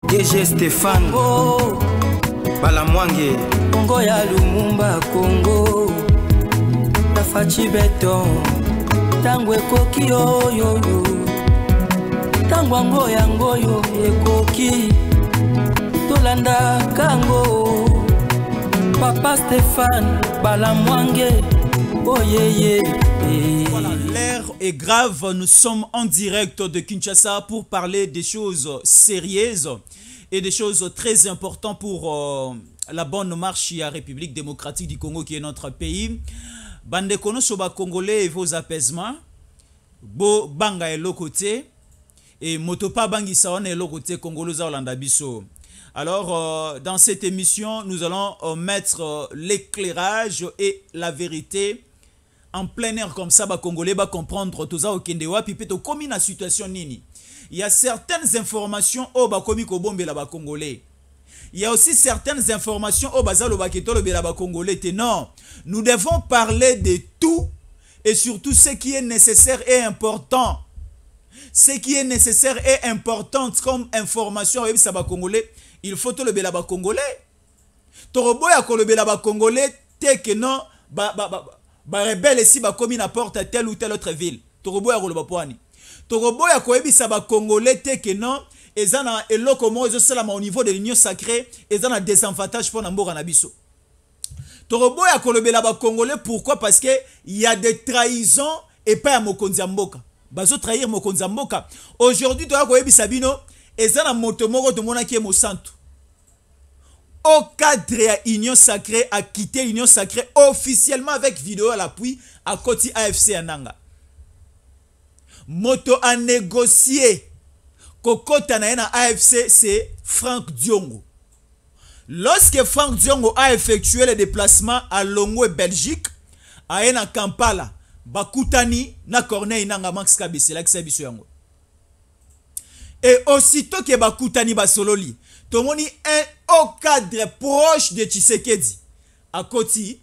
DG Stéphane Balamwange Congo ya Lumumba Congo Tafachi beton Tangwe koki oyo Tangwa ngoyo ekoki Tolanda kango Papa Stéphane Balamwange Oh yeah. Voilà, l'air est grave, nous sommes en direct de Kinshasa pour parler des choses sérieuses et des choses très importantes pour la bonne marche à la République démocratique du Congo qui est notre pays. Bande kono soba congolais et vos apaisements. Bo banga et l'autre côté. Et motopa bangi saone et l'autre côté congolais Olanda biso. Alors, dans cette émission, nous allons mettre l'éclairage et la vérité en plein air comme ça, les Congolais vont comprendre tout ça au Kendewa, puis peut-être comme une situation nini. Il y a certaines informations au Bakomi Kobombe la Congolais. Il y a aussi certaines informations au Bazalo Baketolo la Congolais. Non, nous devons parler de tout et surtout ce qui est nécessaire et important. Ce qui est nécessaire et important comme information au Congolais, il faut te le bela Congolais. Torobo ya ko le bela Congolais, te que non rebelle ici comme n'importe telle ou telle autre ville. Torobo ya koloba poani. Torobo ya koyebisa ba congolais te que non ezana eloko mo ezo sala au niveau de l'union sacrée ezana désavantage pour namboka na biso. Torobo ya kolobela ba congolais pourquoi parce que il y a des trahisons et pas ya mokonzi mboka. Bazo trahir mokonzi mboka. Aujourd'hui to ya koyebisa bino ezana moto moko to mona ki e mo santu. Au cadre de l'Union Sacrée a quitté l'Union Sacrée officiellement avec vidéo à l'appui à côté AFC Ananga. Moto a négocié Kokota na AFC, c'est Franck Diongo. Lorsque Franck Diongo a effectué le déplacement à Longwe, Belgique, à Ena Kampala, Bakutani na Corneille Nanga Max Kabisi, la Kisabiso Yango. Et aussitôt que Bakutani Basololi, Tomoni est au cadre proche de Tshisekedi à Koti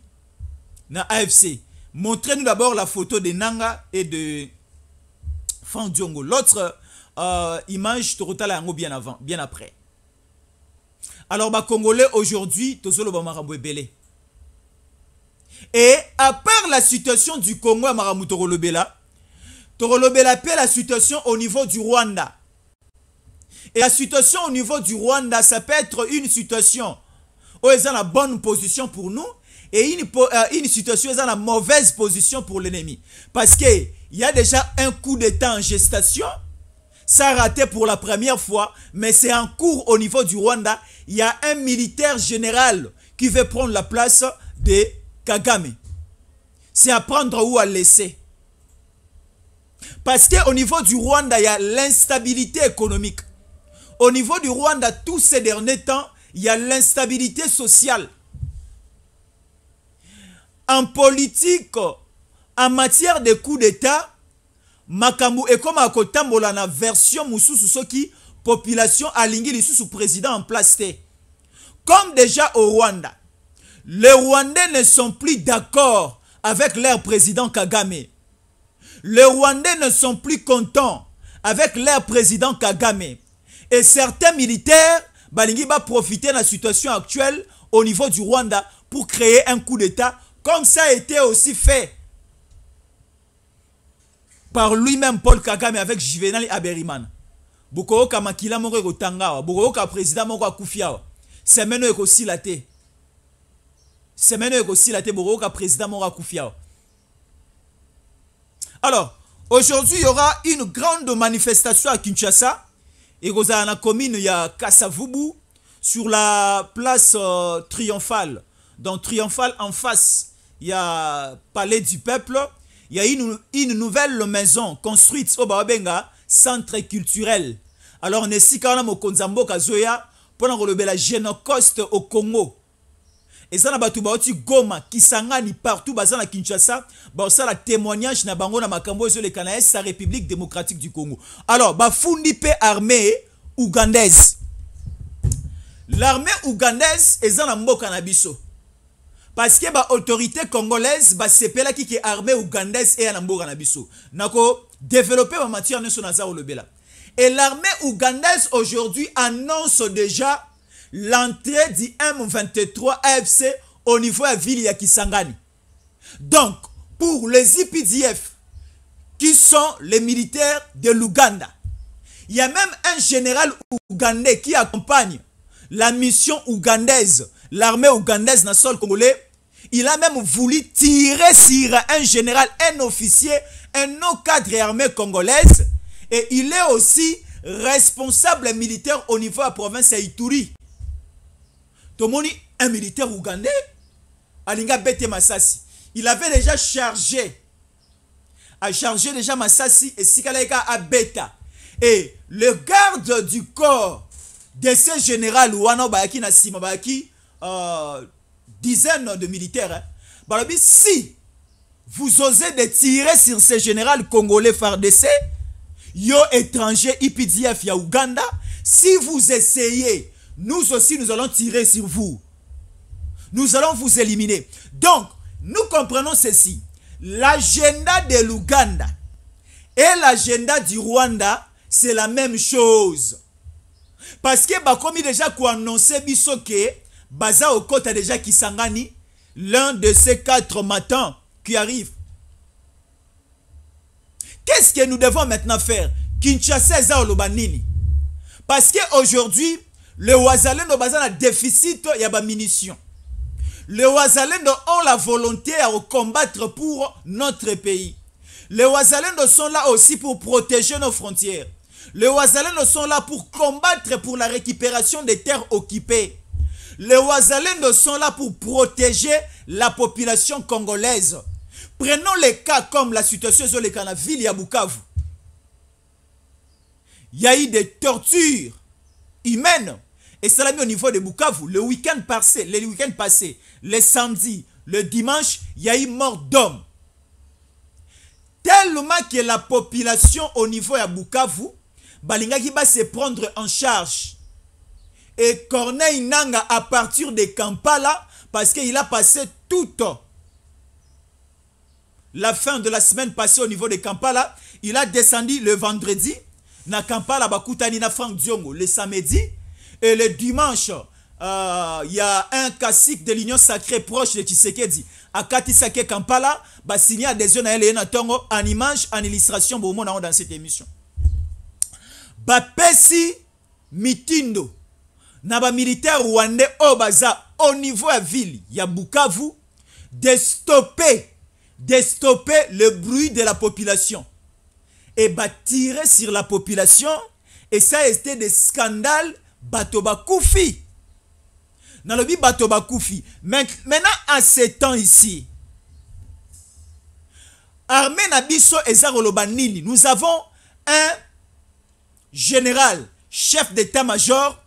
na AFC. Montrez-nous d'abord la photo de Nanga et de Franck Diongo. L'autre image, Torotala Yango bien avant, bien après. Alors, les Congolais aujourd'hui, Tozolo Bamarambo Belé. Et à part la situation du Congo à Maramou Torolobela, Torolobela paie la situation au niveau du Rwanda. Et la situation au niveau du Rwanda, ça peut être une situation où ils ont la bonne position pour nous et une situation où ils ont la mauvaise position pour l'ennemi. Parce qu'il y a déjà un coup d'État en gestation. Ça a raté pour la première fois, mais c'est en cours au niveau du Rwanda. Il y a un militaire général qui veut prendre la place de Kagame. C'est à prendre ou à laisser. Parce qu'au niveau du Rwanda, il y a l'instabilité économique. Au niveau du Rwanda, tous ces derniers temps, il y a l'instabilité sociale. En politique, en matière de coup d'État, Makambu est comme à Kotambola na version Moussou Soki, population alingi sous président en place. Comme déjà au Rwanda, les Rwandais ne sont plus d'accord avec leur président Kagame. Les Rwandais ne sont plus contents avec leur président Kagame. Et certains militaires balingi va profiter de la situation actuelle au niveau du Rwanda pour créer un coup d'État, comme ça a été aussi fait par lui-même Paul Kagame avec Juvenal Habyarimana. Boko ka makila moko ko tangawa, boko ka président moko akufiawa. Semeno eko silate. Semeno eko silate boko ka président moko akufiawa. Alors, aujourd'hui il y aura une grande manifestation à Kinshasa. Et vous avez la commune, il y a Kassavubu, sur la place triomphale. Donc triomphale en face, il y a Palais du Peuple. Il y a une nouvelle maison construite au Babenga, centre culturel. Alors on est ici quand même au Konzambo Kazoya, pendant que la Génocoste au Congo. Et ça, na Goma, Kisangani, partout, bazan à Kinshasa, ça la témoignage na bango na makambo sur les Canadiens, sa République démocratique du Congo. Alors, fundi pe armée ougandaise. L'armée ougandaise est dans la mboka na biso. Parce que l'autorité congolaise, c'est là qui est armée ougandaise et na mboka na biso. Nako développer ma matière ne son le bela. Et l'armée ougandaise aujourd'hui annonce déjà l'entrée du M23 AFC au niveau de la ville de Kisangani. Donc, pour les IPDF, qui sont les militaires de l'Ouganda, il y a même un général ougandais qui accompagne la mission ougandaise, l'armée ougandaise dans le sol congolais. Il a même voulu tirer sur un général, un officier, un non-cadre de l'armée congolaise. Et il est aussi responsable militaire au niveau de la province de Ituri. Tomoni, un militaire ougandais, Alinga Bete Masasi, il avait déjà chargé déjà Masasi et Sikalaika à Beta. Et le garde du corps de ce général Ouana Bayaki Nassima Bayaki, dizaines de militaires, si vous osez de tirer sur ce général congolais FARDC, yo étranger IPDF ya Ouganda, si vous essayez, nous aussi nous allons tirer sur vous. Nous allons vous éliminer. Donc, nous comprenons ceci. L'agenda de l'Ouganda et l'agenda du Rwanda, c'est la même chose. Parce que comme déjà qu'on annonçait bisoke, Baza Okota déjà Kisangani, l'un de ces 4 matins qui arrivent. Qu'est-ce que nous devons maintenant faire? Kinshasa eza olobanini. Parce qu'aujourd'hui, le Wazalendo Baza a déficit y a ba munitions. Les Wazalendo ont la volonté à combattre pour notre pays. Les Wazalendo sont là aussi pour protéger nos frontières. Les Wazalendo sont là pour combattre pour la récupération des terres occupées. Les Wazalendo sont là pour protéger la population congolaise. Prenons les cas comme la situation sur les cas de la ville de Bukavu. Il y a eu des tortures humaines. Et cela mis au niveau de Bukavu. Le week-end passé, le samedi, le dimanche, il y a eu mort d'hommes. Tellement que la population au niveau de Bukavu, Balingaki va se prendre en charge. Et Corneille Nanga à partir de Kampala, parce qu'il a passé toute la fin de la semaine passée au niveau de Kampala, il a descendu le vendredi, na Kampala, Bakutani na Franck Diongo, le samedi, et le dimanche, il y a un cacique de l'Union sacrée proche de Tshisekedi, à Katisake Kampala, bah signé adhésion à Elena Tongo, en image, en illustration, dans cette émission. Bah pesi mitindo, na ba militaire rwandais au baza, au niveau de la ville, il y a Bukavu, de stopper le bruit de la population. Et bah tirer sur la population, et ça a été des scandales. Batoba Koufi. Dans le but Batoba Koufi. Maintenant, à ce temps ici, Armée Nabiso et Zarolobanini, nous avons un général, chef d'état-major,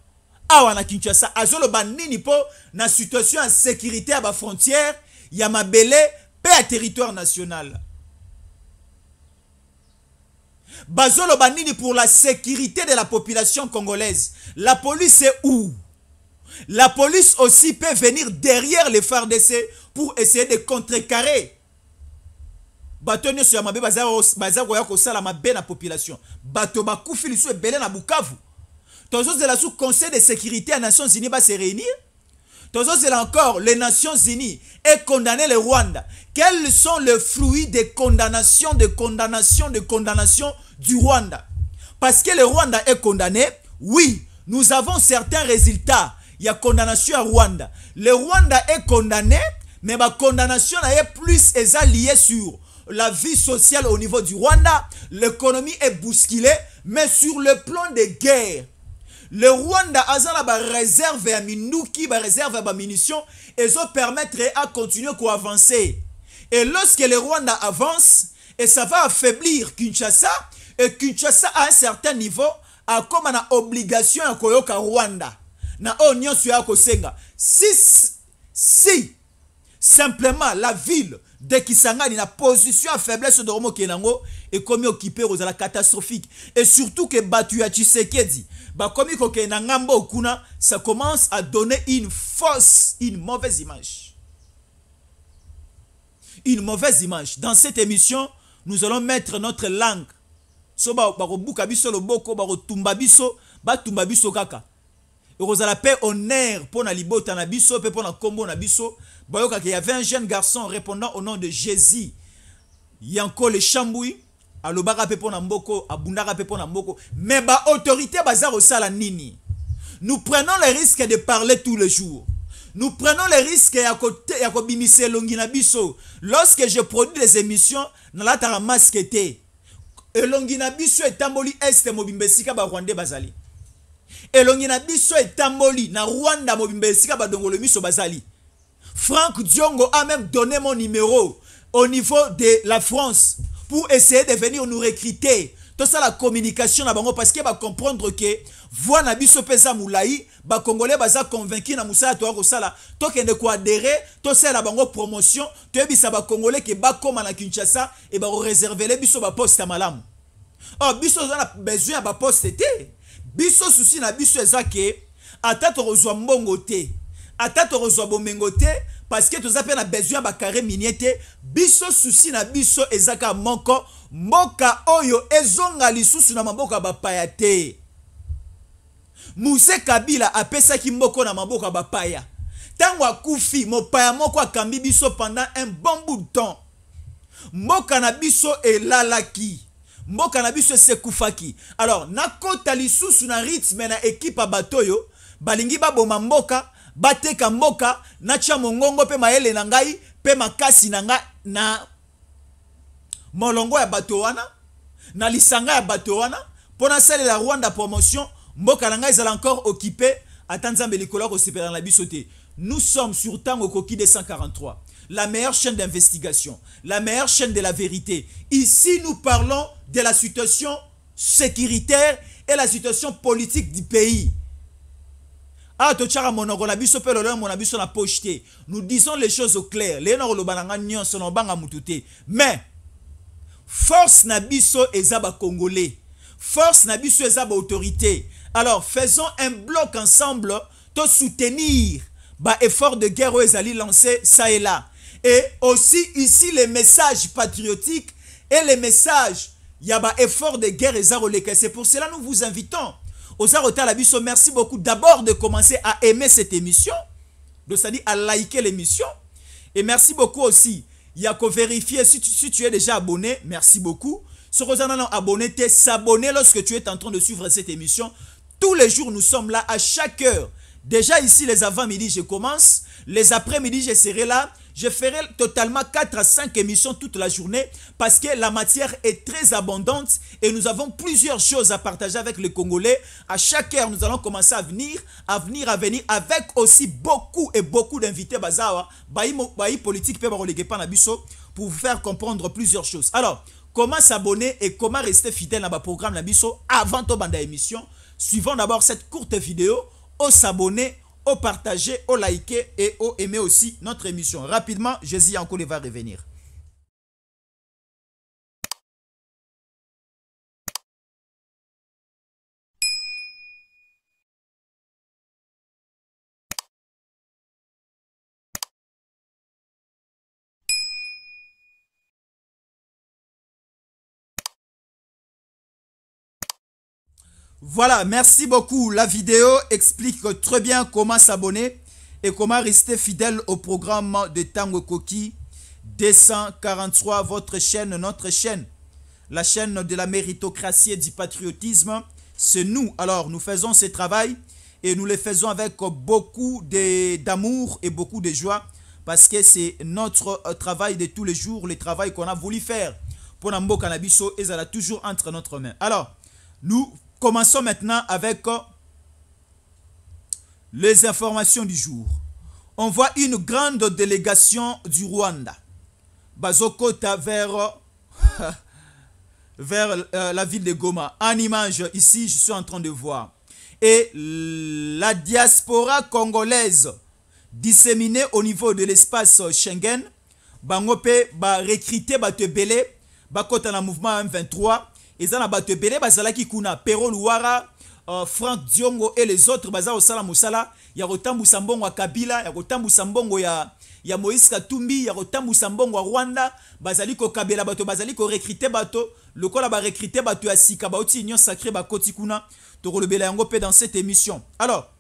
à Kinshasa, Azolobanini pour la situation en sécurité à la frontière, Yamabele, paix à territoire national. Bazolo Banini pour la sécurité de la population congolaise. La police est où? La police aussi peut venir derrière les FARDC pour essayer de contrecarrer. Batonio sur Yamabe Bazar Roya Kosala Mabe na population. Bato Bakoufi Lisu Belé na Bukavu. Tozos de la sous-conseil de sécurité des Nations Unies va se réunir. Tozos de là encore, les Nations Unies et condamner le Rwanda. Quels sont les fruits des condamnations, du Rwanda? Parce que le Rwanda est condamné, oui, nous avons certains résultats. Il y a condamnation à Rwanda. Le Rwanda est condamné, mais ma condamnation est plus liée sur la vie sociale au niveau du Rwanda. L'économie est bousculée, mais sur le plan de guerre. Le Rwanda a une réserve à Minuki, une réserve à munitions, et ça permettrait à continuer à avancer. Et lorsque le Rwanda avance, et ça va affaiblir Kinshasa, et Kinshasa à un certain niveau, a comme une obligation à koyoka Rwanda. Na onyon suya kosenga. Si simplement la ville de Kisangani na position à faiblesse de Romo Kenango est comme occupé aux la catastrophique. Et surtout que Batu ya Tshisekedi, comme Kenangambo Okuna, ça commence à donner une mauvaise image. Une mauvaise image. Dans cette émission, nous allons mettre notre langue so bakobuka biso loboko bakotumba biso batumba biso kaka ekozala pe honneur pour na libota na biso pe pour na kombo na biso bayoka qu'il y avait un jeune garçon répondant au nom de Jésus Yanko le Chamboui alobaka pe pour na mboko abundaka pe pour na mboko mais ba autorité bazar osala nini. Nous prenons le risque de parler tous les jours. Nous prenons le risque ya kobimise longi na biso. Lorsque je produis des émissions, nalatara masque te. Elongi na biso etamboli este mobimbesika ba Rwanda bazali. Elongi na biso etamboli na Rwanda mobimbesika ba dongolo miso bazali. Franck Diongo a même donné mon numéro au niveau de la France pour essayer de venir nous recruter. Tout ça la communication na bango parce que va comprendre que voix na biso pesa moulaï ba congolais baza convaincu na musala to ko sala to kende ko adhérer to ça la bango promotion to ebisa ba congolais que ba koma na Kinshasa et ba réserver les biso ba poste malam. Oh biso za besoin ba poste té. Biso souci na biso ezake ata to rozwa mbongo té. Ata to rozwa bomengo té parce que tous appels na besoin ba carré minier té. Biso souci na biso ezaka moko mboka oyo ezonga lisusu na maboka bapaya te. Muse Kabila apesaki mboko na maboka bapaya. Tango akufi mopaya moko akambi biso pendant un bon bout de temps. Mboka na biso elalaki. Mboka na biso sekufaki. Alors nakota lisusu na rythme na équipe batoyo balingi baboma mboka bateka mboka na tia mongongo pe maele na ngai pe makasi na nga na molongo ya bato wana na lisanga ya bato wana pona sale la Rwanda promotion mboka na ngai ezala encore occupé atanzambe likolo ko sepela na biso te. Nous sommes sur Tango Koki 243, la meilleure chaîne d'investigation, la meilleure chaîne de la vérité. Ici nous parlons de la situation sécuritaire et la situation politique du pays. Ah, tochara monoko na biso pe lolo na biso na pocheté. Nous disons les choses au clair. Les no lo balanga nyonso no banga mutute. Mais force na biso ezaba congolais. Force na biso ezaba autorité. Alors faisons un bloc ensemble to soutenir ba effort de guerre aux ali lancé ça et là. Et aussi ici les messages patriotiques et les messages yaba effort de guerre ezaroleka. C'est pour cela nous vous invitons Osarota Labiso, merci beaucoup d'abord de commencer à aimer cette émission, c'est-à-dire à liker l'émission. Et merci beaucoup aussi. Il y a qu'à vérifier si tu es déjà abonné. Merci beaucoup. Si tu es abonné, s'abonner lorsque tu es en train de suivre cette émission. Tous les jours, nous sommes là à chaque heure. Déjà ici, les avant-midi, je commence. Les après-midi, je serai là. Je ferai totalement 4 à 5 émissions toute la journée parce que la matière est très abondante et nous avons plusieurs choses à partager avec les Congolais. À chaque heure, nous allons commencer à venir avec aussi beaucoup d'invités bazawa, baï politique pour vous faire comprendre plusieurs choses. Alors, comment s'abonner et comment rester fidèle à ma programme Nabiso avant de banda émission? Suivons d'abord cette courte vidéo, au s'abonner, au partager, au liker et au aimer aussi notre émission. Rapidement, Jésus encore va revenir. Voilà, merci beaucoup. La vidéo explique très bien comment s'abonner et comment rester fidèle au programme de Tango Koki 243, votre chaîne, notre chaîne. La chaîne de la méritocratie et du patriotisme, c'est nous. Alors, nous faisons ce travail et nous le faisons avec beaucoup d'amour et beaucoup de joie parce que c'est notre travail de tous les jours, le travail qu'on a voulu faire pour Nambo Cannabiso et ça a toujours entre notre main. Alors, nous commençons maintenant avec les informations du jour. On voit une grande délégation du Rwanda. Bazokota vers la ville de Goma. En image, ici, je suis en train de voir. Et la diaspora congolaise disséminée au niveau de l'espace Schengen, Bangope, recruté Batebele, Bakota na mouvement M23, et ça na Batebele, Bazalaki Kuna, Pero Luara, Franck Diongo et les autres, Baza Osala Moussala, Yarotambu Sambongo à Kabila, Yarotambu Sambongo ya ya Moïse Katumbi ya kotambusa mbongo Rwanda bazali ko kabela bato bazali ko recruter bato lokola ba recruter bato ya sika ba oti union sacrée ba koti kuna to kolobela yango pe dans cette émission. Alors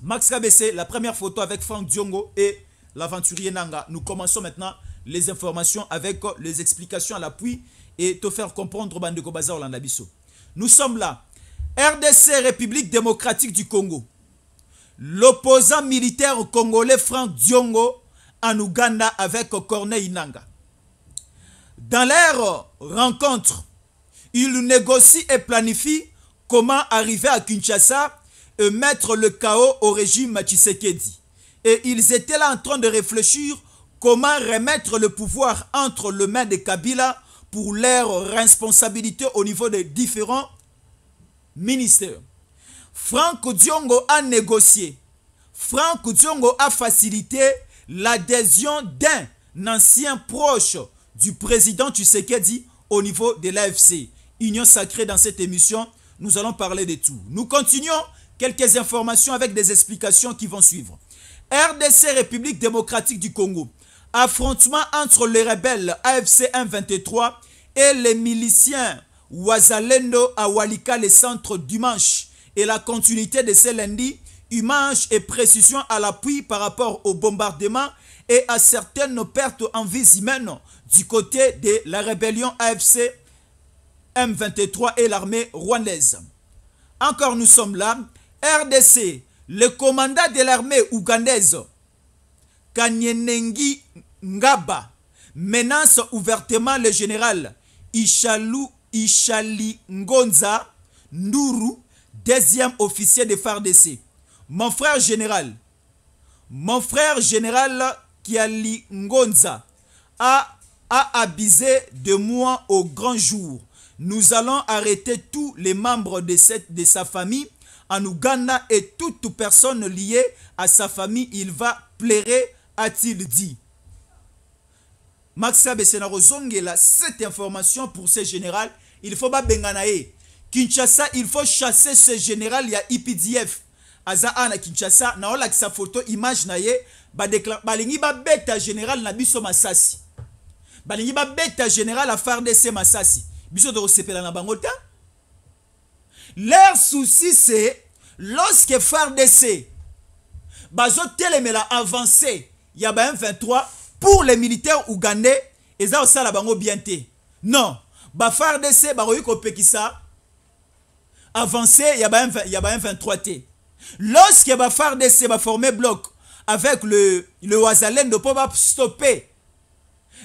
Max KBC, la première photo avec Franck Diongo et l'aventurier Nanga. Nous commençons maintenant les informations avec les explications à l'appui et te faire comprendre Bandeko Baza Orlanda Bisso. Nous sommes là. RDC, République démocratique du Congo. L'opposant militaire congolais Franck Diongo en Ouganda avec Corneille Nanga. Dans leur rencontre, ils négocient et planifient comment arriver à Kinshasa et mettre le chaos au régime Tshisekedi. Et ils étaient là en train de réfléchir comment remettre le pouvoir entre les mains de Kabila pour leurs responsabilités au niveau des différents ministères. Franck Diongo a négocié. Franck Diongo a facilité l'adhésion d'un ancien proche du président Tshisekedi au niveau de l'AFC. Union sacrée dans cette émission, nous allons parler de tout. Nous continuons quelques informations avec des explications qui vont suivre. RDC, République démocratique du Congo. Affrontement entre les rebelles AFC M23 et les miliciens Wazalendo à Walika, le centre dimanche. Et la continuité de ce lundi, image et précision à l'appui par rapport au bombardement et à certaines pertes en vies humaines du côté de la rébellion AFC M23 et l'armée rwandaise. Encore nous sommes là. RDC, le commandant de l'armée ougandaise, Kanyenengi Ngaba, menace ouvertement le général Ishali Ngonza Nduru, deuxième officier de FARDC. Mon frère général Kiali Ngonza a abusé de moi au grand jour. Nous allons arrêter tous les membres de sa famille en Ouganda et toute personne liée à sa famille. Il va plairer, a-t-il dit. Maxa Bessenarozongela, cette information pour ce général, il faut pas benganae. Kinshasa, il faut chasser ce général, il y a IPDF. Aza na Kinshasa, na ola sa photo, image na ye, balingi ba beta général na biso Masasi. Balingi ba beta général à FARDC Masasi. Biso de resepela na bangota. Leur souci c'est, lorsque FARDC bazo telemela avancé, il y a M23 pour les militaires ougandais, et ça aussi la bango bienté. Non, ba FARDC ba royiko pekisa avancé, il y a M23 T. Lorsque ba FARDC va former bloc avec le Wazalendo pour stopper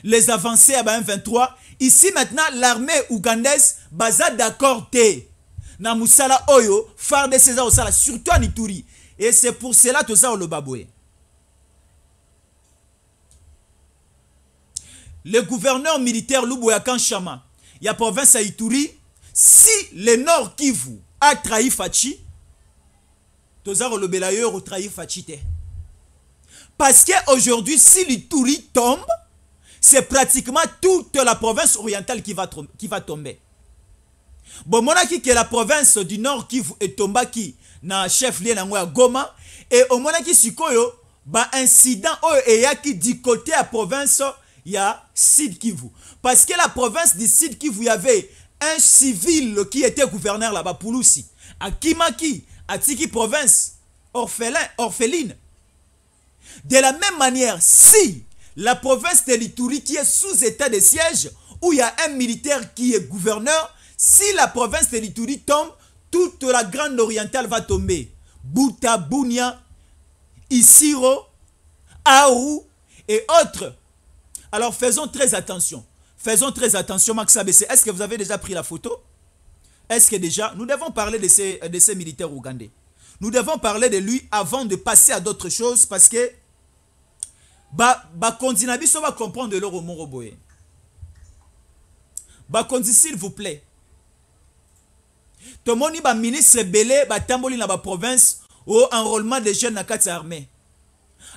les avancées à M23, ici maintenant l'armée ougandaise baza d'accord T. Na musala oyo FARDC za osala surtout en Ituri, et c'est pour cela que ça le baboué. Le gouverneur militaire Luboyakan Chama, il y a province à Ituri, si le Nord Kivu a trahi Fachi, Tozaro le Belayeur trahi Fachi. Parce qu'aujourd'hui, si l'Ituri tombe, c'est pratiquement toute la province orientale qui va tomber. Bon, monaki que la province du Nord Kivu est tombaki na chef lié na Goma, et au monaki sikoyo, ba incident et yaki du côté à province il y a Sud Kivu. Parce que la province du Sud Kivu, il y avait un civil qui était gouverneur là-bas, Pouloussi. À Kimaki, à Tiki province, orpheline. De la même manière, si la province de l'Ituri qui est sous état de siège, où il y a un militaire qui est gouverneur, si la province de l'Ituri tombe, toute la grande orientale va tomber. Bouta, Bunia, Isiro, Aru et autres. Alors faisons très attention. Faisons très attention, Max ABC. Est-ce que vous avez déjà pris la photo? Est-ce que déjà, nous devons parler de ces militaires ougandais. Nous devons parler de lui avant de passer à d'autres choses, parce que Kondinabiso va comprendre de leur Moroboé. Kondi, s'il vous plaît. Tout le monde est ministre belé, tamboli na province, au enrôlement des jeunes dans la armée.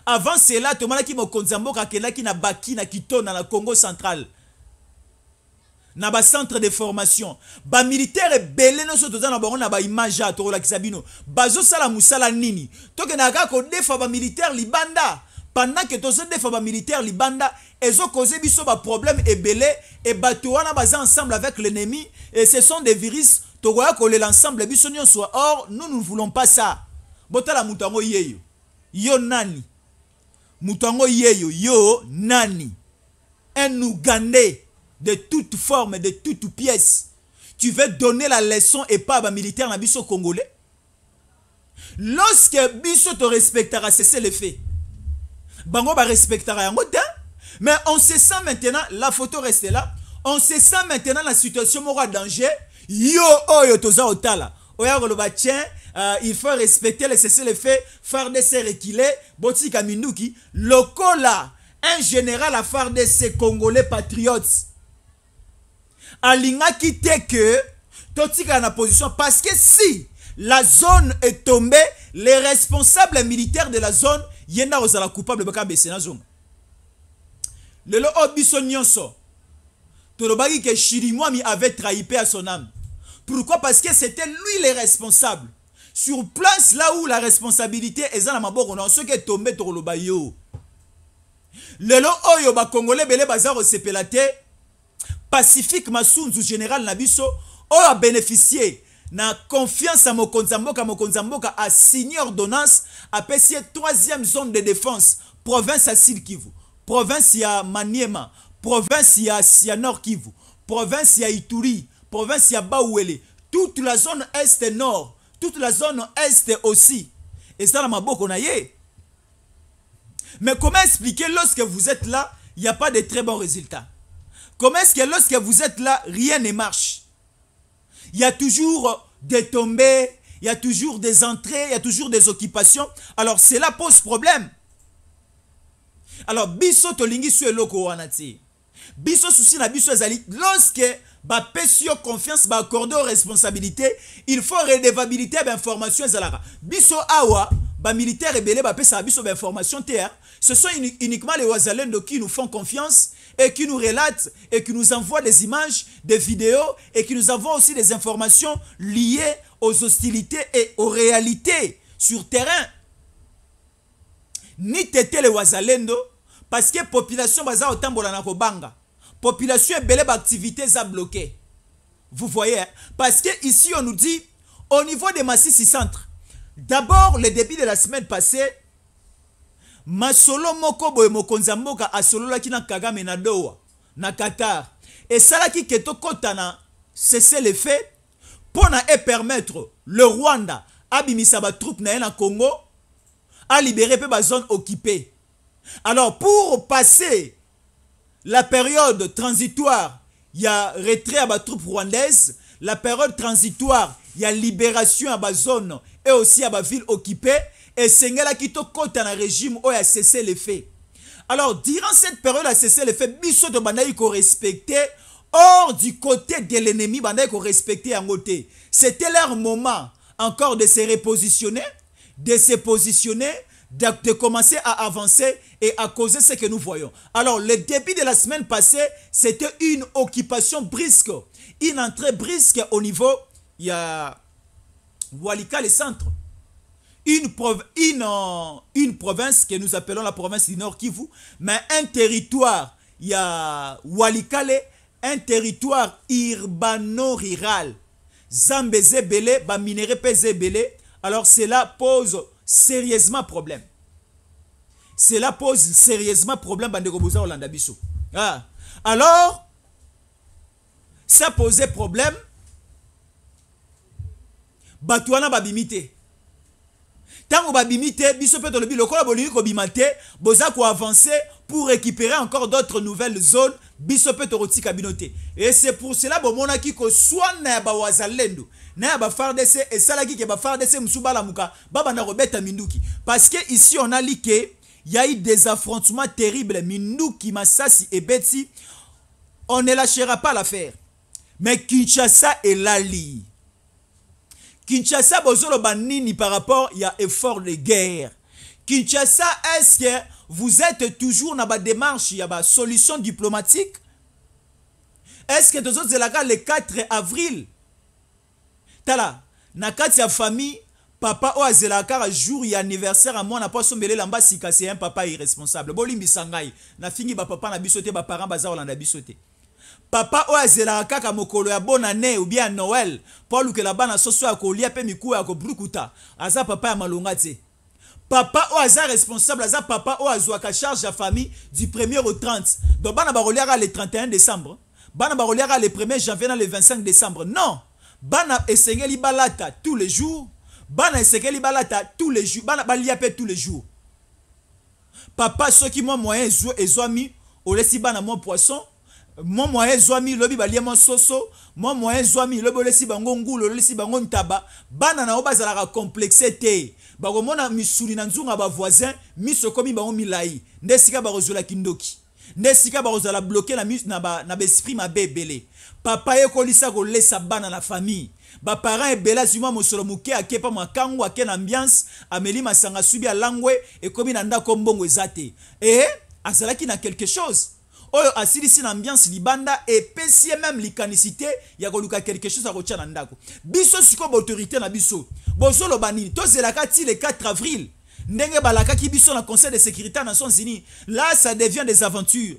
Avant cela, tout le monde qui m'a konzambo qui na baki na kito na Congo central. Na ba centre de formation. Ba militaire belé no so tozana bango na ba image to la kisabino. Bazo sala musala nini. To ke na ka ko defa ba militaire libanda pendant que tous les femmes militaires libanda ils ont causé biso ba problème et belé et batouana basé ensemble avec l'ennemi et ce sont des virus togoya coller l'ensemble biso nyonso. Or nous ne voulons pas ça. Botala mutango yeyo yo nani mutango yeyo yo nani un Ougandais de toute forme, de toute pièce. Tu veux donner la leçon et pas à militaire na biso congolais. Lorsque biso te respectera, c'est le fait. Bango ba respectera yango te, mais on se sent maintenant, la photo reste là, on se sent maintenant la situation mora danger. Yo oyo toza otala. Oya koloba tien, il faut respecter le cessez-le-feu, FARDC reculer, botika minduki, lokola un général à FARDC congolais patriotes. Alinga qui te que totika na position parce que si la zone est tombée, les responsables militaires de la zone yena ozala coupable baka besena zone. Lelo obiso nyonso tolobaki que Chirimwami avait trahi paix à son âme. Pourquoi? Parce que c'était lui le responsable. Sur place là où la responsabilité est dans la maboko, on ce qui est tombé toloba yo. Lelo oyo ba congolais belé bazar sepelate Pacifique Massunzu général Nabiso a bénéficié na confiance à Mokonzamboka a signé ordonnance à PCA 3e zone de défense province à Sud Kivu, province à Maniema, province à Nord Kivu, province à Ituri, province à Baouele, toute la zone est nord, toute la zone est aussi. Et ça, la beaucoup na yé. Mais comment expliquer lorsque vous êtes là, il n'y a pas de très bons résultats? Comment est-ce que lorsque vous êtes là, rien ne marche? Il y a toujours des tombées, il y a toujours des entrées, il y a toujours des occupations. Alors cela pose problème. Alors biso tolingi su eloko wanati. Biso souci na biso ezali lorsque ba pesio confiance ba accorder aux responsabilités, il faut redevabilité d'informations ezalaka. Biso awa ba militaire ebele ba pesa biso ba information terre. Ce sont uniquement les Wazalendo qui nous font confiance et qui nous relatent et qui nous envoient des images, des vidéos et qui nous envoient aussi des informations liées aux hostilités et aux réalités sur terrain. Ni tete les Wazalendo parce que la population baza otambola na kobanga. Population ebele ba activités à bloquer. Vous voyez, hein? Parce que ici on nous dit au niveau des Massissi centre. D'abord le début de la semaine passée, Masolo moko boye Mokonzamboka asolola ki na Kagame na Doha na Qatar et sala ki keto kotana cesser les faits pour na et permettre le Rwanda abimisa ba troupe na Congo à libérer pe ba zone occupée. Alors pour passer la période transitoire, il y a retrait à ba troupe rwandaise, la période transitoire, il y a libération à ba zone et aussi à ba ville occupée. Et Sengela qui te compte un régime où il a cessé les faits. Alors, durant cette période, il a cessé les faits. Biso de Banaï qu'on respectait. Or, du côté de l'ennemi, Banaï qu'on respectait en côté. C'était leur moment encore de se repositionner, de se positionner, de commencer à avancer et à causer ce que nous voyons. Alors, le début de la semaine passée, c'était une occupation brisque. Une entrée brisque au niveau, il y a Walika, le centre. Une province que nous appelons la province du Nord Kivu, mais un territoire, il y a Walikale, un territoire urbano-rural. Zambeze belé, ba minéré pesé belé. Alors cela pose sérieusement problème. Cela pose sérieusement problème bandeko boza Olanda biso. Ah. Alors, ça posait problème. Batouana babimite. Tant que babimite, biso peut le lokola bolini ko bimate, boza ko avancer pour récupérer encore d'autres nouvelles zones, biso peut roti kabinote. Et c'est pour cela bomona ki ko soit na ba Wazalendo, na ba FARDC et salaki ke ba FARDC musubala muka, baba na robeta minduki. Parce que ici on a dit que il y a eu des affrontements terribles, Minduki, Masasi et Betsi. On ne lâchera pas l'affaire. Mais Kinshasa est l'ali. Kinshasa bozolo banini par rapport il y a effort de guerre. Kinshasa, est-ce que vous êtes toujours dans la démarche, il y a une solution diplomatique? Est-ce que vous êtes là le 4 avril? Tala, na kati ya famille, Papa o azela kaka jour ya anniversaire à moi na pas sombele lamba sika, c'est un papa irresponsable. Bolimbi sangai na fingi ba papa na biso te, ba parents baza olanda biso te. Papa o azela kaka mokolo ya bonne année ou bien Noël pour luke la bana soso ya kolia pe miku ya ko brukuta, aza papa ya malonga te. Papa o aza responsable, aza papa o azwaka charge ya famille du 1er au 30. Donc bana ba reliara le 31 décembre, bana ba reliara le 1er janvier na le 25 décembre. Non, bana esengeli balata tous les jours. Bana esengeli balata tous les jours, bana baliape tous les jours. Papa ceux qui moi moyen ezwami o lesi bana mon poisson, mon moyen ezwami lobi balia mon soso, mon moyen ezwami lobi lesi bango ngulu, lesi bango ntaba, bana na oba zalaka complexé te. Bako mona misuli na nzunga ba voisin, miso komi bango milai, ndesika ba rozola kindoki. Ndesika ba rozola bloquer na esprit mabe belé. Papa ye kolisa ko lesa bana na famille. Ba parents et bela zuma mosolo muke akepa makangu ake na ambiance ameli masanga subi alangwe et komi na ndako mbongo ezate. Et azalaki na quelque chose. Oyo asilisi na ambiance libanda et pesi même likanicité ya koluka quelque chose akotia na ndako. Biso siko ba autorité na biso. Bozolo banini to zelaka ti le 4 avril. Ndenge balaka ki biso na Conseil de sécurité des Nations Unies. Là ça devient des aventures.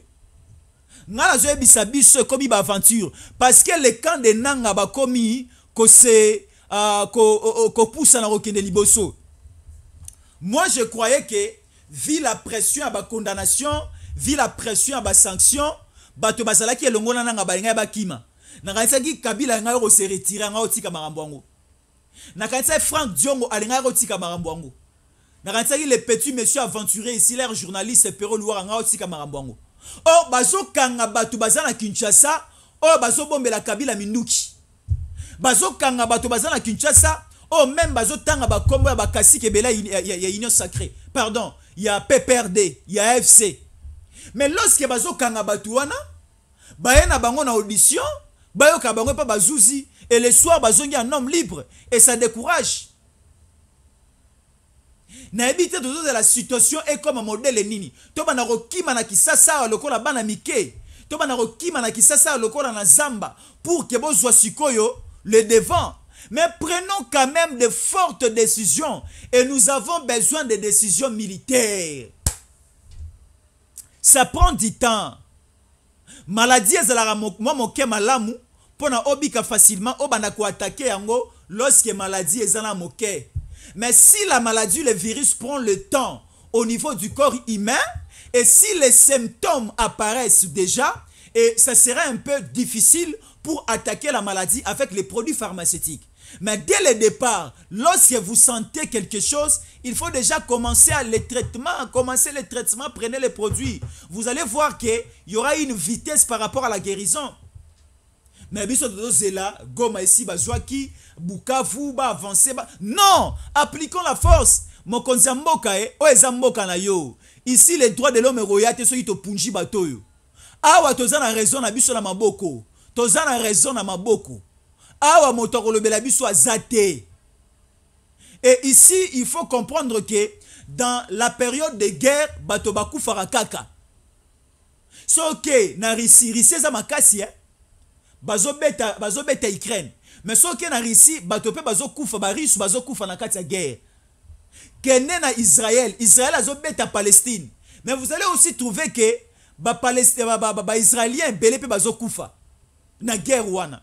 Ngala zo ebisa biso komi ba aventure parce que le camp de Nanga ba komi ko se ko poussa na rokende liboso. Moi je croyais que vu la pression à ba condamnation, vu la pression à ba sanction, bato bazala ki elongona nanga ba nga ba kima. Na kanisa ki Kabila nga ko se retirer nga otika marambo yango. Na kanisa Franck Diongo alinga ko tika marambo yango. Na kanisa ki les petits messieurs aventuriers ici les journalistes Pero Louara nga otika marambo yango. Oh bazo kanga bato bazana Kinshasa, oh bazo bombela Kabila minduki. Bazo kanga bato bazana Kinshasa, oh même bazo tanga ba kombo ya bakasi kebela ya Union Sacrée. Pardon, il y a PPRD, il y a FC. Mais lorsque bazo kanga bato wana, bayena bango na audition, bayo ka bango pa bazouzi et le soir bazongi un homme libre et ça décourage. Na ebite toujours de la situation est comme un modèle nini. To bana rokima na kisasa lokola bana mike. To bana rokima na kisasa lokola na zamba pour que bozwa sikoyo le devant. Mais prenons quand même de fortes décisions et nous avons besoin de décisions militaires. Ça prend du temps. Maladie ezala mo moke malamu pona obika facilement obana ko attaquer yango lorsque maladie ezala moke. Mais si la maladie, le virus prend le temps au niveau du corps humain, et si les symptômes apparaissent déjà, et ça serait un peu difficile pour attaquer la maladie avec les produits pharmaceutiques. Mais dès le départ, lorsque vous sentez quelque chose, il faut déjà commencer les traitements. Commencez les traitements, prenez les produits. Vous allez voir qu'il y aura une vitesse par rapport à la guérison. Mais biso là, Goma ici, Bazouaki, Bukavu, ba avancer, non, appliquons la force. Mokonzi mboka o ezamboka na yo. Ici les droits de l'homme royate so ito punji batoyo. Awa tozana raison na biso na maboko. Tozana raison na maboko. Awa motoko lobela biso azate. Et ici, il faut comprendre que dans la période de guerre, bato bakufara kaka. So que na Russie za makasi bazo beta Ukraine. Mais ce qui est en Russie, bato pe bazo kufa ba risu bazo kufa na kati ya guerre. Kene na Israël, Israël azo beta Palestine. Mais vous allez aussi trouver que ba Israéliens belé pe bazo kufa na guerre wana.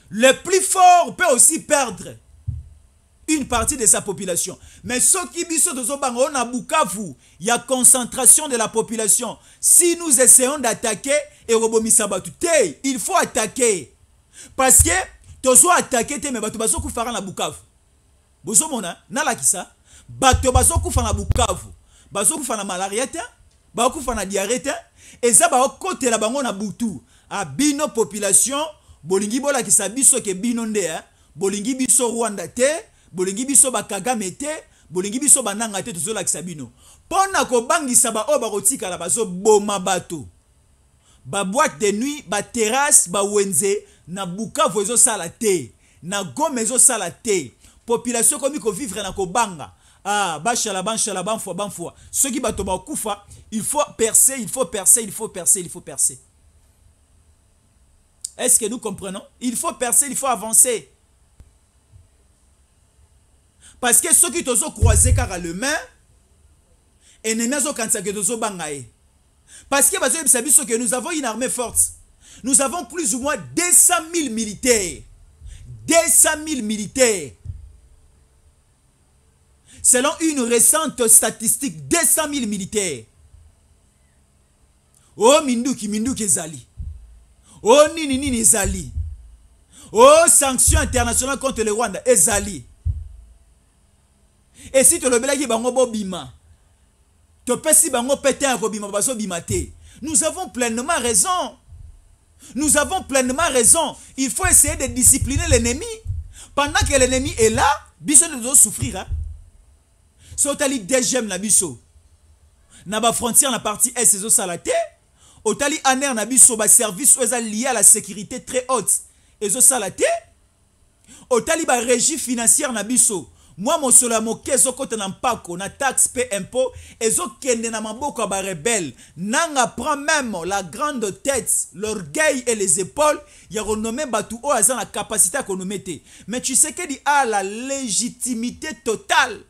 Le plus fort peut aussi perdre une partie de sa population. Mais ce qui biso de Zobango, on a Bukavu, il y a concentration de la population. Si nous essayons d'attaquer, il faut attaquer. Parce que, tozo attaquer, mais bato bazo kufara na Bukavu. Bozo mona, nala kisa, bato bazo kufara na Bukavu. Bazo kufara na malaria, bazo kufara na diarrhée, et ça ba côté la bango na butu. A bino population, bolingi bola kisa biso ke bino nde, bolingi biso Rwanda te, bolingi biso ba Kagame te, bolingi biso ba nanga te tozo la kisa bino. Pona ko bangisa ba o ba kotika la bazo boma bato. Ba boîte de nuit, ba terrasse, ba wenze, na Bukavu ezo sala te, na Goma ezo sala te. Population komi ko vivre na ko banga. Ah, bachala banfwa. Ceux qui bato ba kufa, il faut percer, il faut percer, il faut percer, il faut percer. Est-ce que nous comprenons? Il faut percer, il faut avancer. Parce que ceux qui t'ont croisé car le main, ennemi ont kansa que t'ont bangaye. Parce que nous avons une armée forte. Nous avons plus ou moins 200 000 militaires. 200 000 militaires. Selon une récente statistique, 200 000 militaires. Oh Minduki Zali. Oh Nini Zali. Oh sanctions internationales contre le Rwanda Zali. Et si tu le belagi bango bobima, tu peux si bango péter un robima baso bimate. Nous avons pleinement raison. Nous avons pleinement raison. Il faut essayer de discipliner l'ennemi. Pendant que l'ennemi est là, biso ne doit souffrir. Hein? Sotali deuxième na biso. Na ba frontière na partie est ces salate. Otali aner na biso ba service lié à la sécurité très haute. Ezo salate. Otali ba régie financière na biso. Moi mon solo moke zo kote na mpako na taxe pe impôt ezo kende na maboko ba rebelle. Nanga prend même la grande tête, l'orgueil et les épaules. Ya renommé Batou o azan la capacité économique. Mais tu sais qu'il a la légitimité totale.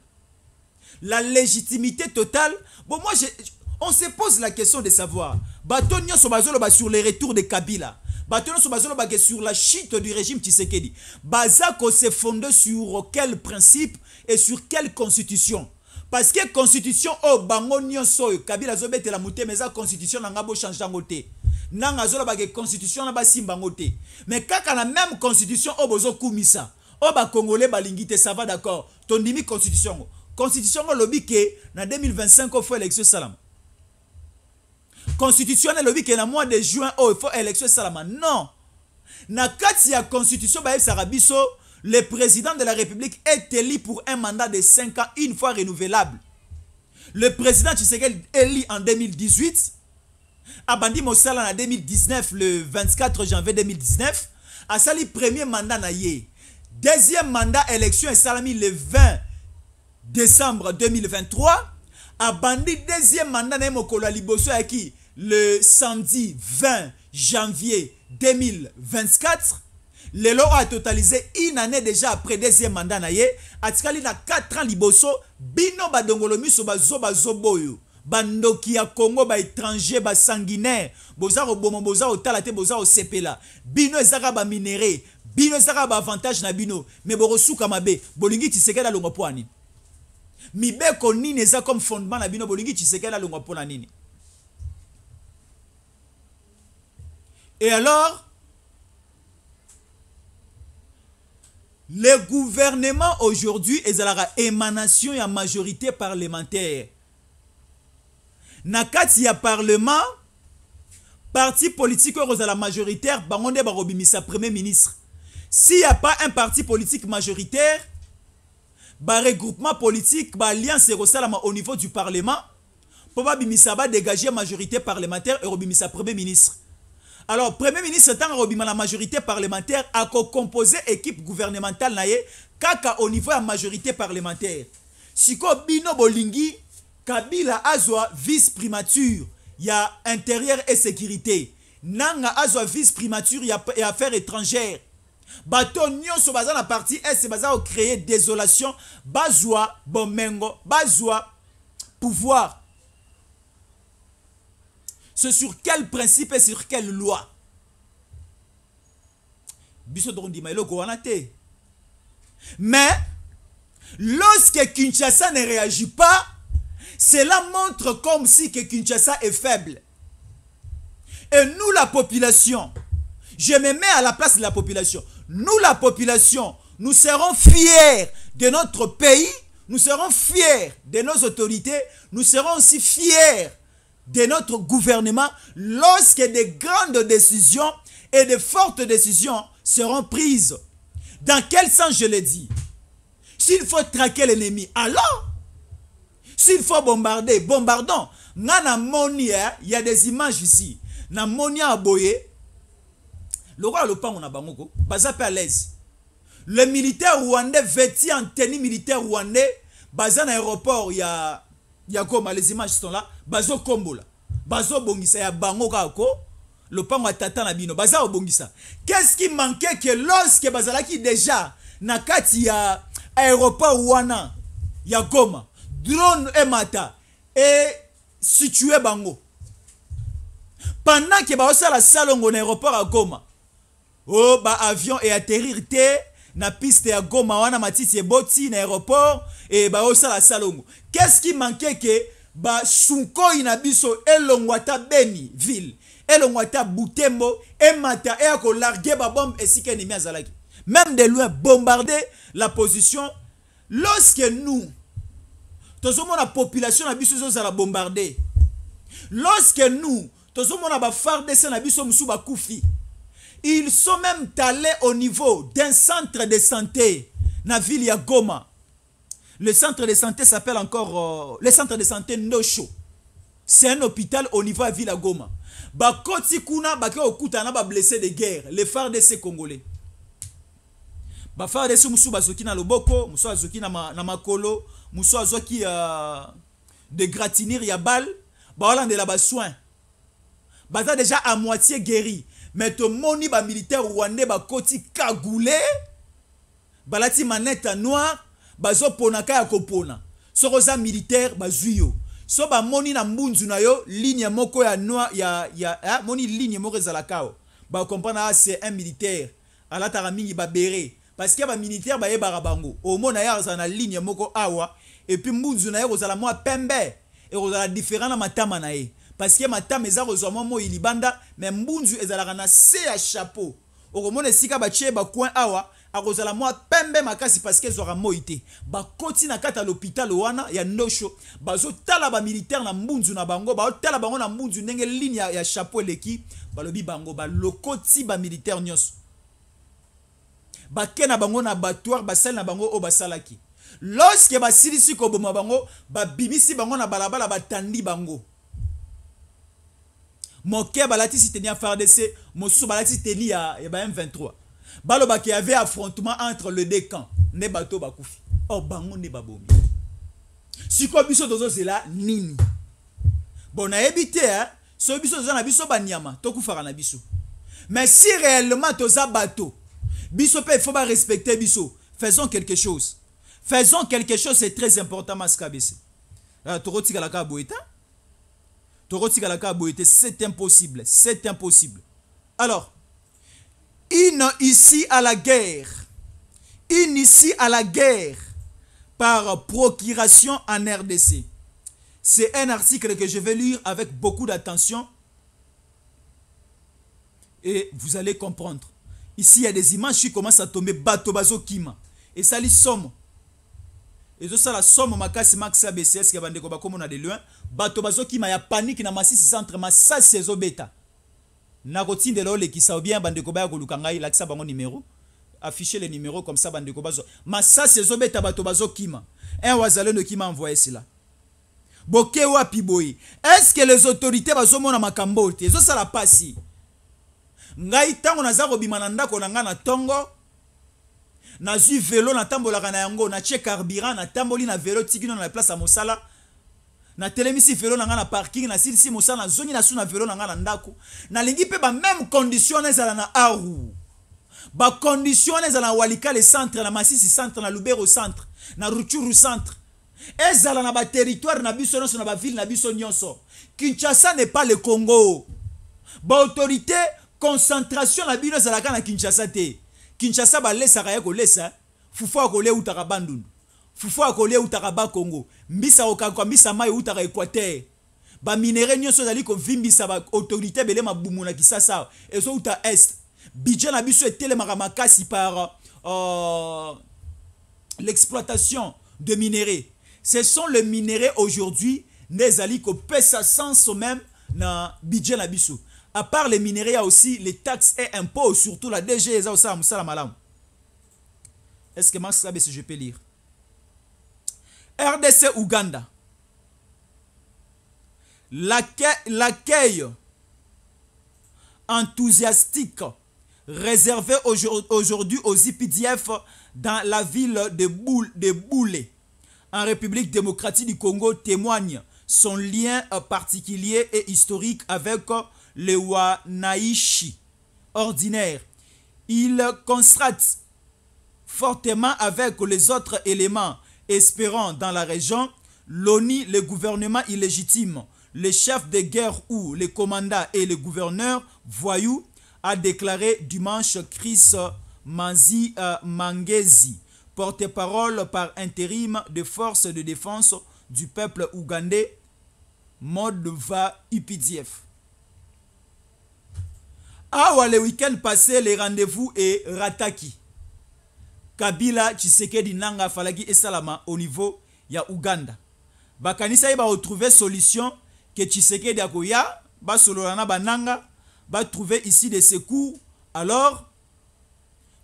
La légitimité totale. Bon, moi, on se pose la question de savoir. Batonio Sobazolo sur les retours de Kabila. Batonio Sobazolo sur la chute du régime Tshisekedi. Bazako se fonde sur quel principe et sur quelle constitution? Parce que constitution, oh, bangonio soy, Kabila zobete la mouté, mais la constitution n'a pas changé d'angote. Nanga zola bagé constitution n'a pas simbangote. Mais quand la même constitution, oh, bozo kumisa. Oh, ba Congolais, balingite, ça va d'accord. Ton dimi constitution. Constitution lobby que en 2025 il faut élection salam. Constitution lobby que en mois de juin il faut élection salam. Non. Na kati ya constitution ba Sarabiso, le président de la République est élu pour un mandat de 5 ans une fois renouvelable. Le président Tshisekedi est élu en 2018. Abandi Mosala en 2019 le 24 janvier 2019 a sali premier mandat na ye. Deuxième mandat élection et salami le 20 décembre 2023, a bandi deuxième mandat na mokolo liboso aki le samedi 20 janvier 2024. Le loro a totalisé une année déjà après deuxième mandat na ye, atikali na 4 ans liboso, bino badongolo miso bazo boyo. Bandoki ya Congo ba étranger ba sanguinaire, boza robomo boza otalate boza osepela. Bino ezaka ba minéré, bino ezaka ba avantage na bino, mais borosuka mabe, bolingi Tshisekedi la longo poani. Mibeko nini eza comme fondement na bino bolingi Tshisekedi la longo pona nini. Et alors le gouvernement aujourd'hui est à la émanation et à majorité parlementaire. Nakati ya parlement parti politique à la majoritaire bangonde barobimisa premier ministre. S'il n'y a pas un parti politique majoritaire, ba regroupement politique, ba alliance au niveau du parlement, pour bimisa ba dégager majorité parlementaire et robimisa premier ministre. Alors premier ministre tant robima la majorité parlementaire a composé équipe gouvernementale naie kaka au niveau de la majorité parlementaire. Siko bino bolingi Kabila azwa vice primature ya intérieur et sécurité. Nanga azwa vice primature ya affaires étrangères. Bato nyonso baza na partie est baza au créer désolation, bazwa bomengo, bazwa pouvoir. C'est sur quel principe et sur quelle loi? Biso dondi mailo goanate. Mais lorsque Kinshasa ne réagit pas, cela montre comme si que Kinshasa est faible. Et nous la population, je me mets à la place de la population. Nous la population, nous serons fiers de notre pays, nous serons fiers de nos autorités, nous serons aussi fiers de notre gouvernement lorsque de grandes décisions et de fortes décisions seront prises. Dans quel sens je le dis? S'il faut traquer l'ennemi, alors s'il faut bombarder, bombardons. Nana monia, il y a des images ici. Na monia aboye. Le roi le pan on a bangoko, baza à l'aise. Le militaire rwandais vêtu en tenue militaire rwandais, baza na aéroport, il y a comme les images sont là, bazo kombola. Bazo bongisa ya bangoka ko, le pan a tata na bino, baza bongisa. Qu'est-ce qui manquait que lorsque bazalaki déjà na kati ya aéroport wana ya Goma drone et mata et situé bango pendant que ba osala salongo na aéroport à Goma oh ba avion et atterrir te na piste ya Goma wana matiti eboti na aéroport et ba osala salongo. Qu'est-ce qui manquait que ba sunko inabiso elongwata Beni ville elongwata Butembo et mata et ako larguer ba bombe esika ennemi azalaki même de loin bombarder la position lorsque nous tozomona la population na biso zozala bombarder lorsque nous tozomona ba FARDC na biso musu ba kufi. Ils sont même allés au niveau d'un centre de santé na ville ya Goma. Le centre de santé s'appelle encore le centre de santé Nosho. C'est un hôpital au niveau de ville ya Goma. Ba koti kuna ba ke okuta na ba blessé de guerre, les FARDC congolais. Ba FARDC musu bazoki na loboko, musu azoki na makolo, musu azoki de gratinir ya balle, ba holandela ba soin. Ba déjà à moitié guéri. Mais to moni ba militaire rwandais ba koti kagoulé balati manette noire bazo ponaka ya kopona sokoza militaire bazuyo so ba moni na mbunzu na yo ligne moko ya noir ya moni ligne moko ezalakao ba comprendre c'est un militaire alata mingi ba béré parce que ba militaire ba yebara bango au mona ya za na ligne moko awa et puis mbunzu na yo kozala moi pembe et kozala différent na matama na ye. Parce que matama eza kozwa mo ilibanda mais mbunzu ezalaka na se ya chapeau okomona sika batie ba coin awa akozala mo pembe makasi parce que ezwaka mo ite ba koti na kata l'hôpital wana ya Nosho bazo tala ba militaire na mbunzu na bango ba tala bango na mbunzu ndenge ligne ya chapeau leki balobi bango ba lokoti ba militaire nyos ba kena bango na battoir basal na bango o basalaki lorsque ba silisi ko boma bango ba bimisi bango na balabala batandi bango. Moké balati si tenia FARDC, mosu balati teni ya M23. Baloba qui avait affrontement entre les deux camps. Ne bato bakufi. Oh bango ne babomi. Si ko biso tozo zela nini. Bon na ebité hein, so biso tozo na biso banyama, tokufara na biso. Mais si réellement toza bato, biso pe il faut pas respecter biso. Faisons quelque chose. Faisons quelque chose, c'est très important maskabese. Torotika la ka boeta. C'est impossible. C'est impossible. Alors, une ici à la guerre. Une ici à la guerre par procuration en RDC. C'est un article que je vais lire avec beaucoup d'attention. Et vous allez comprendre. Ici, il y a des images qui commencent à tomber. Bato bazo kima. Et ça les somme. Et ça la somme makasi max ABCS qui bande ko ba komona de loin bato bazoki ma ya panique na masisi centre ma ça c'est obeta na kotinde lo le ki sa bien bande ko ba ko lukangai la kisa bango numéro afficher les numéros comme ça bande ko bazo ma ça c'est obeta bato bazoki ma un wazalendo qui m'a envoyé cela boké wapi boy est-ce que les autorités bazomona makambo te zo sala pasi ngai tango na zako bimana ndako na nga na tongo na zui vélo na tambolaka na yango na tie carburant na tamboli na vélo tikino na place à mosala na telemisi vélo na nga na parking na silisi mosala na zongi na su na vélo na nga na ndako na lingi pe ba même condition ezala na Aru ba condition ezala na Walikale centre na Masisi centre na Lubero centre na Rutshuru centre ezala na ba territoire na biso nyonso na ba ville na biso nyonso. Kinshasa n'est pas le Congo. Ba autorité concentration na bino ezalaka na Kinshasa te. Kinshasa ba lesa kaya ko lesa fufu akole utaka bandundu fufu akole utaka ba Congo mbisa okakwa mbisa mai utaka Équateur ba minéraux nyonso zali ko vimbisa ba autorité belé mabumu na Kisasa ezo uta est budget na biso etelemaka makasi par l'exploitation de minéraux. Ce sont les minéraux aujourd'hui nezali ko pesa sans même na budget na biso. À part les minéraux, il y a aussi les taxes et impôts, surtout la DG. Est-ce que je peux lire? RDC Ouganda. L'accueil enthousiastique réservé aujourd'hui aux IPDF dans la ville de Boulé, en République démocratique du Congo, témoigne son lien particulier et historique avec le Wanaishi ordinaire. Il constate fortement avec les autres éléments espérant dans la région, l'ONU, le gouvernement illégitime, les chefs de guerre ou les commandants et les gouverneurs voyous, a déclaré dimanche Chris Mangezi, porte-parole par intérim des forces de défense du peuple ougandais, Modva UPDF. Le week-end passé, les rendez-vous est rataki. Kabila Tshisekedi Nanga Falagi et Salama au niveau ya Ouganda. Bakanisa va retrouver solution que Tshisekedi Akoya, ba sololana bananga, va trouver ici des secours. Alors,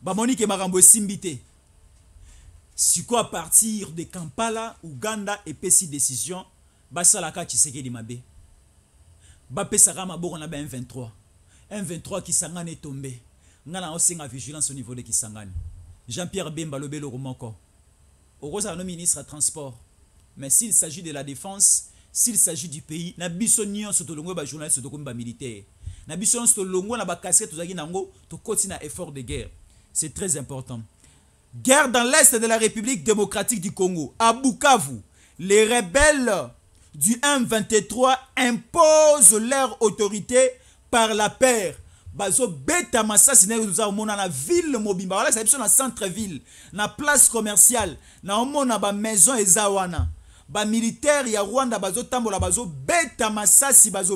ba monique marambo simbité. Si quoi à partir de Kampala, Ouganda et Pessi décision, ba salaka Tshisekedi Mabe. Ba pesara maboko na ba M23. M23 qui s'engane est tombé. Ngana osenga vigilance au niveau de Kisangani. Jean-Pierre Bemba Lobelo Romoko. Au ministre à transport. Mais s'il s'agit de la défense, s'il s'agit du pays, na biso nyon soto longo ba journaliste soto komba militaire. Na biso soto longo na ba casquette to zaki nango to continue effort de guerre. C'est très important. Guerre dans l'est de la République démocratique du Congo. À Bukavu, les rebelles du M23 imposent leur autorité par la paire. Bazo beta masasi na nous avons na ville mobimba wala c'est na centre ville na place commerciale na omona ba maison ezawana ba militaire ya Rwanda bazo tambola bazo beta masasi parce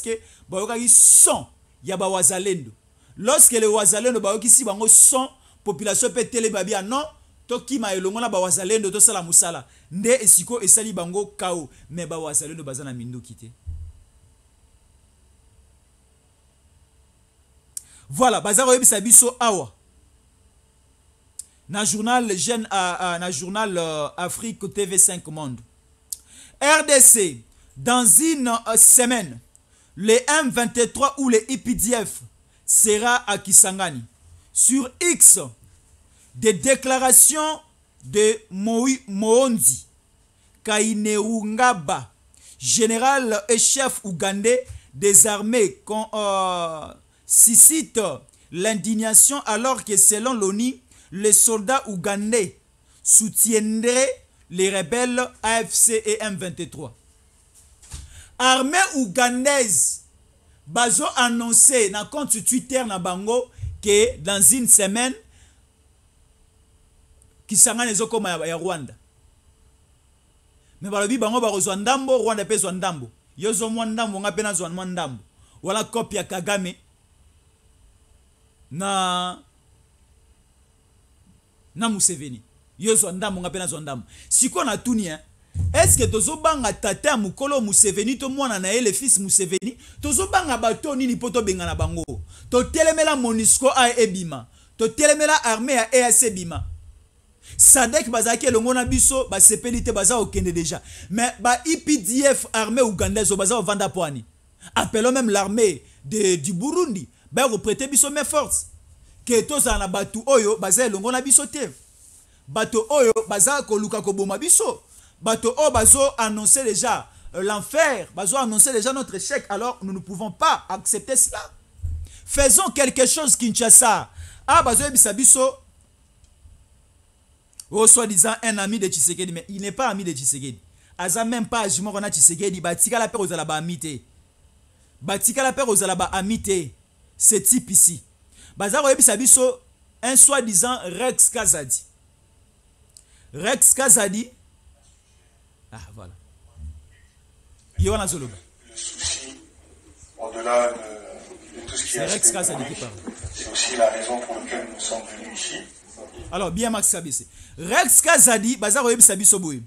que bayoka ki son ya ba wazalendo. Lorsque les wazalendo bayoki si bango son population peut télé babia non toki ma elongo na ba wazalendo to sala musala nde esiko esali bango kao mais ba wazalendo bazana mindo kité. Voilà, bazar oyebisa biso awa. Na journal jeune na journal Afrique TV5 Monde. RDC, dans une semaine, les M23 ou les IPDF sera à Kisangani. Sur X, des déclarations de Mohondi Kainerungaba, général et chef ougandais des armées suscite l'indignation alors que selon l'ONU, les soldats ougandais soutiendraient les rebelles AFC et M23. Armée ougandaise bazo annoncé na compte Twitter na bango que dans une semaine Kisangani ezokoma ya Rwanda. Mais balobi bango barozwa ndambo Rwanda pe zwa ndambo. Yozo mwa ndambo nga pe na zwa mwa ndambo. Wala copie ya Kagame na Museveni. Yozo ndambo nga pe na zwa ndambo. Siko na tuni est-ce que tozo banga tata mukolo Museveni to mwana na ele fils Museveni tozo banga bato nini poto benga na bango. To telemela MONUSCO a ebima. To telemela armée a EAC bima. Sadek bazaki elongo na biso ba sepelite baza okende déjà. Mais ba IPDF armée ougandaise baza vanda poani. Appelons même l'armée du Burundi. Ba reprêter biso mes forces. Que toza na batu oyo baza elongo na biso te. Bato oyo baza koluka koboma biso. Bato oyo bazo annoncer déjà l'enfer, bazo annoncer déjà notre échec. Alors nous ne pouvons pas accepter cela. Faisons quelque chose Kinshasa. Ah bazo ebisa biso. Oh, soi-disant un ami de Tshisekedi, mais il n'est pas ami de Tshisekedi. Aza même pas ajimo kona Tshisekedi, batika la paix aux alaba amité. Batika la paix aux alaba amité. Ce type ici. Bazaro ebisa biso un soi-disant Rex Kazadi. Rex Kazadi. Ah voilà. Yoana Zoloba. Le souci, au-delà de tout ce qui est Rex Kazadi qui parle. C'est aussi la raison pour laquelle nous sommes venus ici. Alors, bien Max Kabese. Rex Kazadi, Bazaro Yebisa Bisoboui.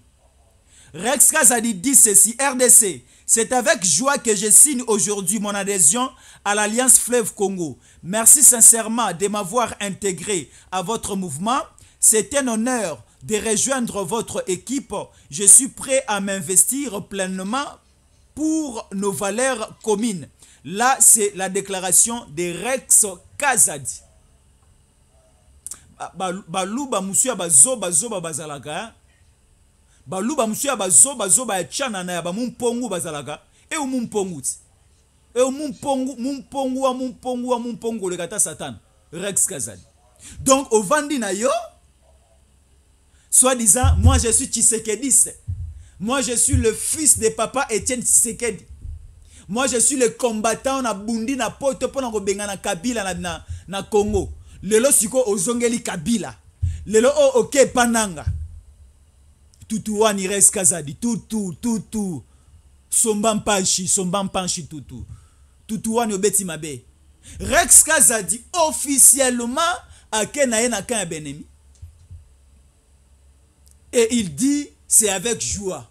Rex Kazadi dit ceci, RDC, c'est avec joie que je signe aujourd'hui mon adhésion à l'Alliance Fleuve Congo. Merci sincèrement de m'avoir intégré à votre mouvement. C'est un honneur de rejoindre votre équipe. Je suis prêt à m'investir pleinement pour nos valeurs communes. Là, c'est la déclaration de Rex Kazadi. Baluba musuya bazoba bazalaka. Baluba musuya bazoba chana na ya ba mumpongu bazalaka. E mumpongu. E mumpongu le kata satan. Rex Kazadi. Donc, au Vandi na yo, soi-disant, moi je suis Tshisekediste. Moi je suis le fils de papa Etienne Tshisekedi. Moi je suis le combattant na bundi na poto pona ko benga na Kabila na Congo. Lelo siko ozongeli Kabila. Lelo o oke pananga. Tutu wani res kazadi. Tutu. Sombam panchi tutu. Tutu wani obeti mabe. Rex Kazadi officiellement a kenaye na kan benemi. Et il dit c'est avec joie.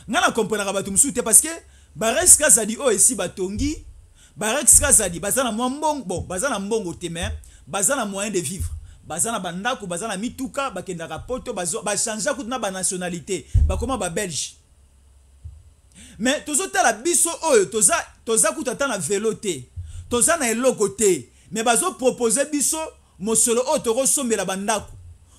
Ngana comprendre ba tumsute parce que Rex Kazadi o esi batongi. Rex Kazadi bazana mbongo bon bazana mbongo te mais bazana moyen de vivre. Bazana bandako bazana mituka bakenda rapoto ba changer kutuna ba nationalité ba comment ba belge. Mais tozo tala biso oyo toza kutata na vélo te. Toza na eloko te. Mais bazo proposer biso mosolo o toko sombela bandako.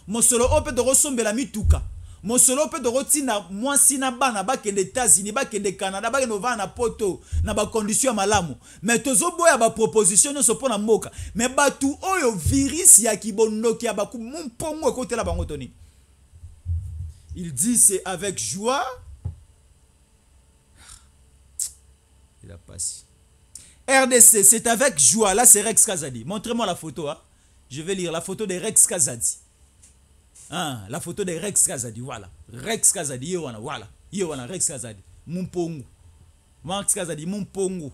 Mosolo o pe toko sombela mituka. Mosolo pe toko tina mwasi na bana bakende États-Unis bakende Canada bakende va na poto na ba condition malamu. Mais tozo boya ba proposition nyonso pona mboka. Mais batu oyo virus ya kibondoki ya baku mpongo ekotela bango toni. Il dit c'est avec joie. Il a passé. RDC, c'est avec joie. Là, c'est Rex Kazadi. Montrez-moi la photo. Hein. Je vais lire la photo de Rex Kazadi. Hein, la photo de Rex Kazadi. Voilà. Rex Kazadi. Yewana. Voilà. Yewana. Rex Kazadi. Mumpongu. Rex Kazadi. Mumpongu.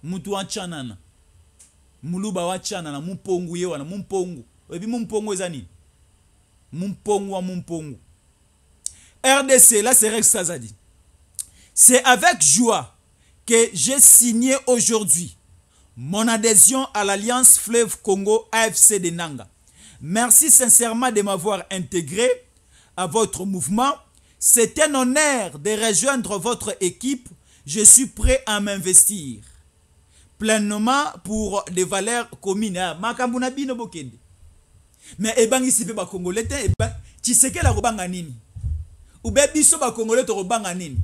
Mutu wanchanana. Muluba wanchanana. Mumpongu. Yewana. Mumpongu. Ebi mumpongu ezani. Mumpongu wa mumpongu. RDC. Là, c'est Rex Kazadi. C'est avec joie que j'ai signé aujourd'hui mon adhésion à l'Alliance Fleuve Congo AFC de Nanga. Merci sincèrement de m'avoir intégré à votre mouvement. C'est un honneur de rejoindre votre équipe. Je suis prêt à m'investir pleinement pour des valeurs communes. Mais ebangi sipe ba Congolais te Tshisekedi la robanga nini? Ube biso ba Congolais to robanga nini?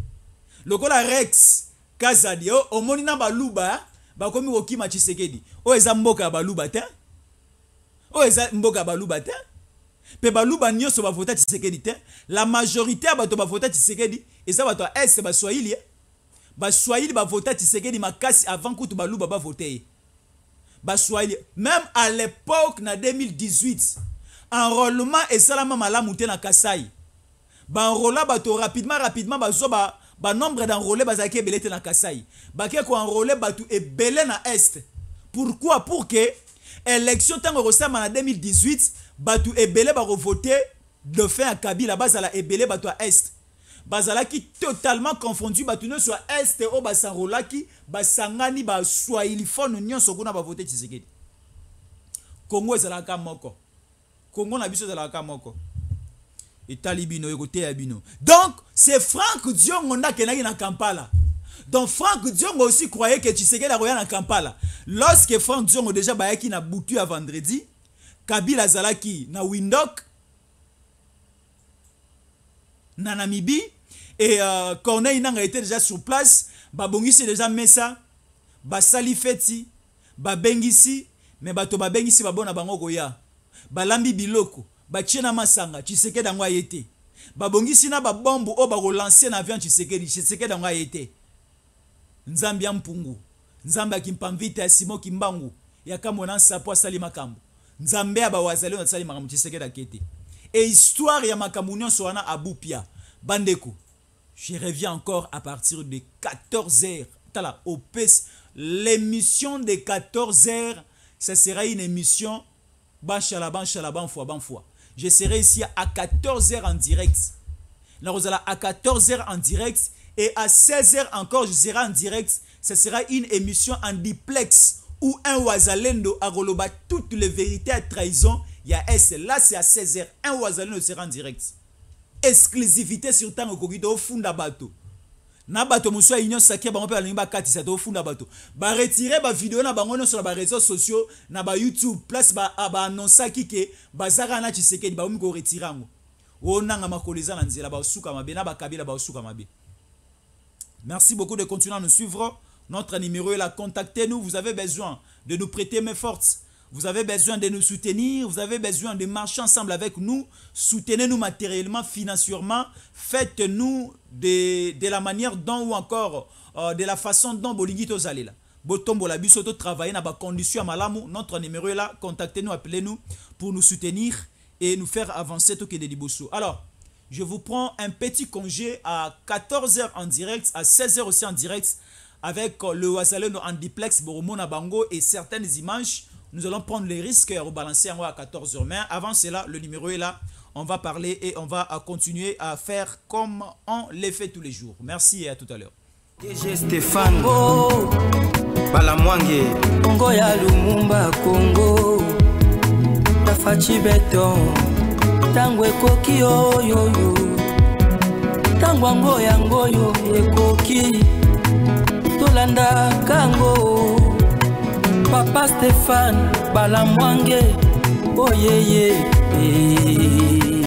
Lokola Rex Kazadi o moni na baluba bakomi kokima Tshisekedi. O eza mboka baluba te. O eza mboka baluba te. Pe baluba nyonso ba vota Tshisekedi te. La majorité ya bato ba vota Tshisekedi eza bato a est ba Swahili. Ba Swahili ba vota Tshisekedi makasi avant que baluba ba voter. Ba Swahili même à l'époque na 2018 enrôlement et salama malamu te na Kasai. Ba enrola bato rapidement bazo ba nombre d'enrôlés bazaki ebele te na Kasai. Bake ko enrôler batu ebele na est. Pourquoi? Pour que élection tango resama na 2018 batu ebele ba voter de fin à Kabila bazala ebele batu à est. Bazala qui totalement confondu batu no soit est o basanrola ki basangani ba Swahili phone nyonso kuna ba voter Tshisekedi. Congo ezala ka moko. Congo na biso ezala ka moko. Et Talibino, donc, c'est Franck Diongo qui est dans Kampala. Donc, Franck Diongo aussi croyait que Tshisekedi est dans Kampala. Lorsque Franck Diongo déjà bayaki na boutu à vendredi, Kabila Zalaki na Windhoek, na Namibie, et Corneille Nanga était déjà sur place, Babongisi déjà Messa, Basali Feti, Babengisi, mais Bato Babengisi Babona Bango Goya, Balambi Biloko. Bachena masanga Tshisekedi ngwa yete babongisi na babombo o ba relancer na avion Tshisekedi ngwa yete nzambi ya mpungu nzambi akimpamvita ya Simon Kimbangu yakamona sapo asali makambo nzambe ya bawazali na sali makambo Tshisekedi akete et histoire ya makambo nyonso wana abupia bandeko. Je reviens encore à partir de 14h tala opes l'émission de 14h ça sera une émission banchala fois. Je serai ici à 14h en direct. À 14h en direct et à 16h encore, je serai en direct. Ce sera une émission en duplex où un Ouazalendo a relevé toutes les vérités à trahison. Il y a S. Là, c'est à 16h. Un Ouazalendo sera en direct. Exclusivité sur Tango Kogito Funda Bato. Na bato muswa union sakia bango pe balingi bakatisa to funda bato ba retirer ba vidéo na bango sur ba réseaux sociaux na ba YouTube place ba annoncer ki bazaka na Tshisekedi ba ko retirer ngo onanga makoleza na nzela ba suka mabe na ba kabila ba suka mabe. Merci beaucoup de continuer à nous suivre. Notre numéro est là, contactez-nous, vous avez besoin de nous prêter main forte. Vous avez besoin de nous soutenir, vous avez besoin de marcher ensemble avec nous. Soutenez-nous matériellement, financièrement. Faites-nous de la manière dont ou encore de la façon dont Bolingi Tozali là. Botombo la biso to travailler na ba condition à malamu. Notre numéro est là. Contactez-nous, appelez-nous pour nous soutenir et nous faire avancer tout que de Liboso. Alors, je vous prends un petit congé à 14h en direct, à 16h aussi en direct avec le Wazaleno en duplex, Boromona Bango et certaines images. Nous allons prendre les risques et rebalancer à 14h. Mais avant cela, le numéro est là. On va parler et on va continuer à faire comme on les fait tous les jours. Merci et à tout à l'heure. DG Stéphane Balamwange Congo ya Lumumba Congo Tafachi Beton Tangwe koki yo yo yo Tangwa ngoya ngoyo ekoki Tolanda kango Papa Stéphane Balamwange Oh yeah yeah